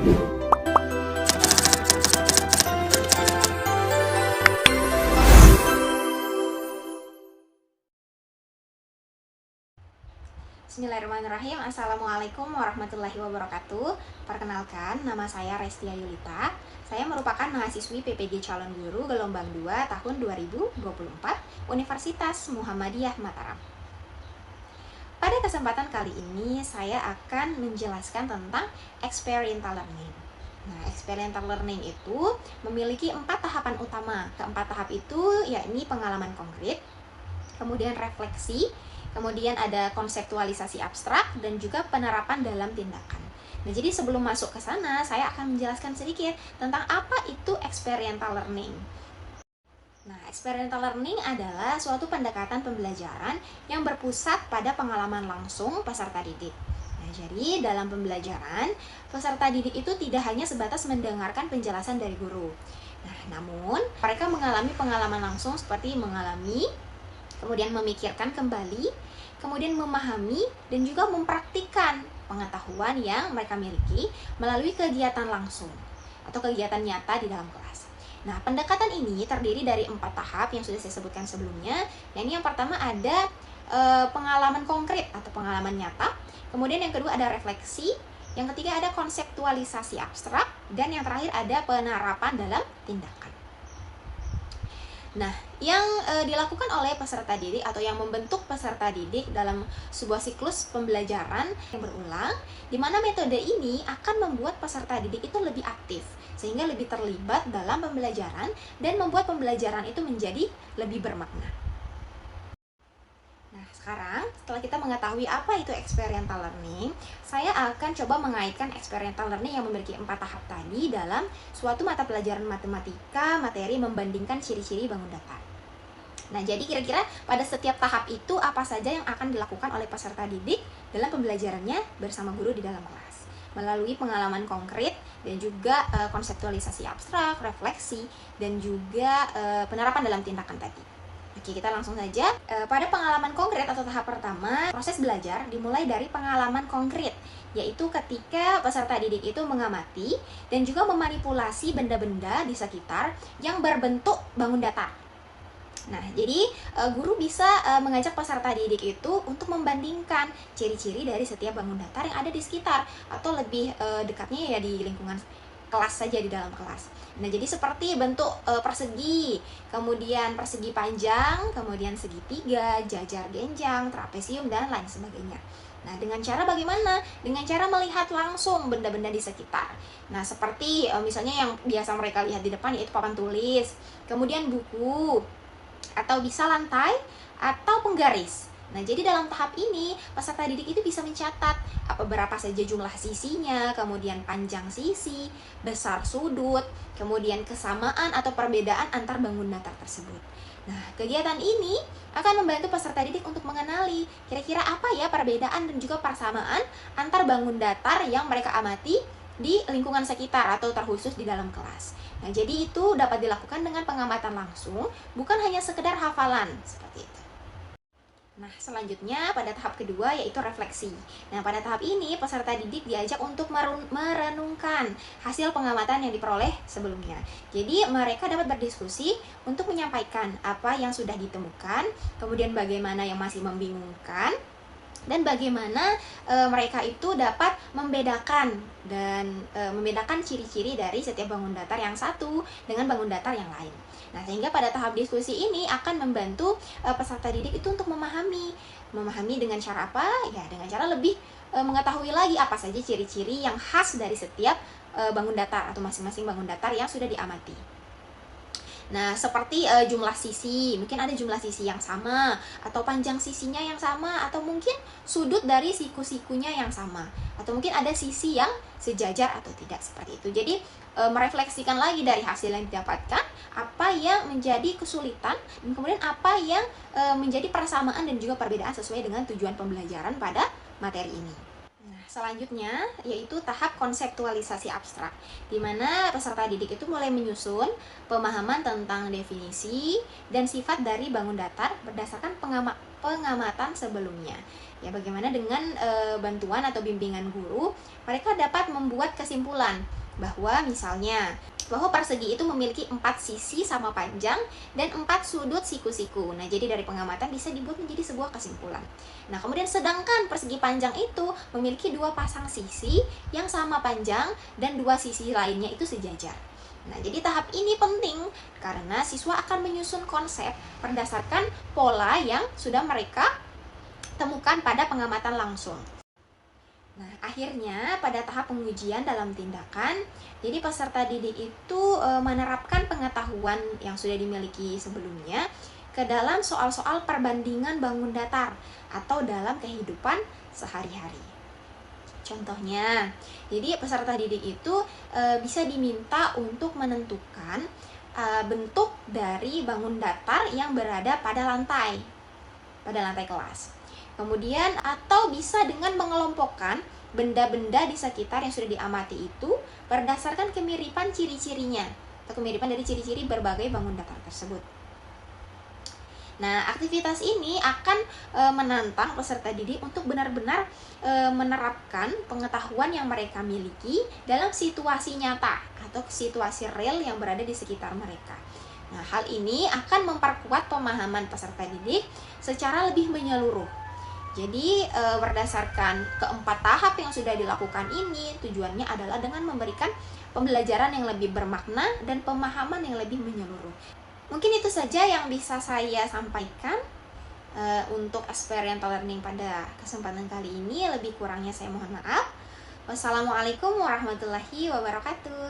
Bismillahirrahmanirrahim. Assalamualaikum warahmatullahi wabarakatuh. Perkenalkan, nama saya Restia Yulita. Saya merupakan mahasiswi PPG Calon Guru Gelombang 2 tahun 2024 Universitas Muhammadiyah Mataram. Pada kesempatan kali ini, saya akan menjelaskan tentang experiential learning. Nah, experiential learning itu memiliki 4 tahapan utama. Keempat tahap itu yakni pengalaman konkret, kemudian refleksi, kemudian ada konseptualisasi abstrak, dan juga penerapan dalam tindakan. Nah, jadi sebelum masuk ke sana, saya akan menjelaskan sedikit tentang apa itu experiential learning. Nah, experiential learning adalah suatu pendekatan pembelajaran yang berpusat pada pengalaman langsung peserta didik. Nah, jadi dalam pembelajaran, peserta didik itu tidak hanya sebatas mendengarkan penjelasan dari guru. Nah, namun mereka mengalami pengalaman langsung seperti mengalami, kemudian memikirkan kembali, kemudian memahami, dan juga mempraktikkan pengetahuan yang mereka miliki melalui kegiatan langsung atau kegiatan nyata di dalam kelas. Nah, pendekatan ini terdiri dari 4 tahap yang sudah saya sebutkan sebelumnya. Yang pertama ada pengalaman konkret atau pengalaman nyata, kemudian yang kedua ada refleksi, yang ketiga ada konseptualisasi abstrak, dan yang terakhir ada penerapan dalam tindakan. Nah, yang dilakukan oleh peserta didik atau yang membentuk peserta didik dalam sebuah siklus pembelajaran yang berulang, di mana metode ini akan membuat peserta didik itu lebih aktif, sehingga lebih terlibat dalam pembelajaran dan membuat pembelajaran itu menjadi lebih bermakna. Nah, sekarang setelah kita mengetahui apa itu experiential learning, saya akan coba mengaitkan experiential learning yang memiliki 4 tahap tadi dalam suatu mata pelajaran matematika materi membandingkan ciri-ciri bangun datar. Nah, jadi kira-kira pada setiap tahap itu apa saja yang akan dilakukan oleh peserta didik dalam pembelajarannya bersama guru di dalam kelas melalui pengalaman konkret dan juga konseptualisasi abstrak, refleksi, dan juga penerapan dalam tindakan tadi. Oke, kita langsung saja. Pada pengalaman konkret atau tahap pertama, proses belajar dimulai dari pengalaman konkret, yaitu ketika peserta didik itu mengamati dan juga memanipulasi benda-benda di sekitar yang berbentuk bangun datar. Nah, jadi guru bisa mengajak peserta didik itu untuk membandingkan ciri-ciri dari setiap bangun datar yang ada di sekitar, atau lebih dekatnya ya di lingkungan kelas saja, di dalam kelas. Nah, jadi seperti bentuk persegi, kemudian persegi panjang, kemudian segitiga, jajar genjang, trapesium, dan lain sebagainya. Nah, dengan cara bagaimana? Dengan cara melihat langsung benda-benda di sekitar. Nah, seperti misalnya yang biasa mereka lihat di depan yaitu papan tulis, kemudian buku, atau bisa lantai, atau penggaris. Nah, jadi dalam tahap ini, peserta didik itu bisa mencatat berapa saja jumlah sisinya, kemudian panjang sisi, besar sudut, kemudian kesamaan atau perbedaan antar bangun datar tersebut. Nah, kegiatan ini akan membantu peserta didik untuk mengenali kira-kira apa ya perbedaan dan juga persamaan antar bangun datar yang mereka amati di lingkungan sekitar atau terkhusus di dalam kelas. Nah, jadi itu dapat dilakukan dengan pengamatan langsung, bukan hanya sekedar hafalan, seperti itu. Nah, selanjutnya pada tahap kedua yaitu refleksi. Nah, pada tahap ini peserta didik diajak untuk merenungkan hasil pengamatan yang diperoleh sebelumnya. Jadi, mereka dapat berdiskusi untuk menyampaikan apa yang sudah ditemukan, kemudian bagaimana yang masih membingungkan, dan bagaimana mereka itu dapat membedakan membedakan ciri-ciri dari setiap bangun datar yang satu dengan bangun datar yang lain. Nah, sehingga pada tahap diskusi ini akan membantu peserta didik itu untuk memahami dengan cara apa? Ya, dengan cara lebih mengetahui lagi apa saja ciri-ciri yang khas dari setiap bangun datar atau masing-masing bangun datar yang sudah diamati. Nah, seperti jumlah sisi, mungkin ada jumlah sisi yang sama, atau panjang sisinya yang sama, atau mungkin sudut dari siku-sikunya yang sama, atau mungkin ada sisi yang sejajar atau tidak, seperti itu. Jadi, merefleksikan lagi dari hasil yang didapatkan, apa yang menjadi kesulitan, dan kemudian apa yang menjadi persamaan dan juga perbedaan sesuai dengan tujuan pembelajaran pada materi ini. Selanjutnya yaitu tahap konseptualisasi abstrak, di mana peserta didik itu mulai menyusun pemahaman tentang definisi dan sifat dari bangun datar berdasarkan pengamatan sebelumnya. Ya, bagaimana dengan bantuan atau bimbingan guru, mereka dapat membuat kesimpulan bahwa misalnya bahwa persegi itu memiliki 4 sisi sama panjang dan 4 sudut siku-siku. Nah, jadi dari pengamatan bisa dibuat menjadi sebuah kesimpulan. Nah, kemudian sedangkan persegi panjang itu memiliki 2 pasang sisi yang sama panjang dan 2 sisi lainnya itu sejajar. Nah, jadi tahap ini penting karena siswa akan menyusun konsep berdasarkan pola yang sudah mereka temukan pada pengamatan langsung. Nah, akhirnya pada tahap pengujian dalam tindakan, jadi peserta didik itu menerapkan pengetahuan yang sudah dimiliki sebelumnya ke dalam soal-soal perbandingan bangun datar atau dalam kehidupan sehari-hari. Contohnya, jadi peserta didik itu bisa diminta untuk menentukan bentuk dari bangun datar yang berada pada lantai kelas. Kemudian atau bisa dengan mengelompokkan benda-benda di sekitar yang sudah diamati itu berdasarkan kemiripan ciri-cirinya atau kemiripan dari ciri-ciri berbagai bangun datar tersebut. Nah, aktivitas ini akan menantang peserta didik untuk benar-benar menerapkan pengetahuan yang mereka miliki dalam situasi nyata atau situasi real yang berada di sekitar mereka. Nah, hal ini akan memperkuat pemahaman peserta didik secara lebih menyeluruh. Jadi berdasarkan keempat tahap yang sudah dilakukan ini, tujuannya adalah dengan memberikan pembelajaran yang lebih bermakna dan pemahaman yang lebih menyeluruh. Mungkin itu saja yang bisa saya sampaikan untuk experiential learning pada kesempatan kali ini. Lebih kurangnya saya mohon maaf. Wassalamualaikum warahmatullahi wabarakatuh.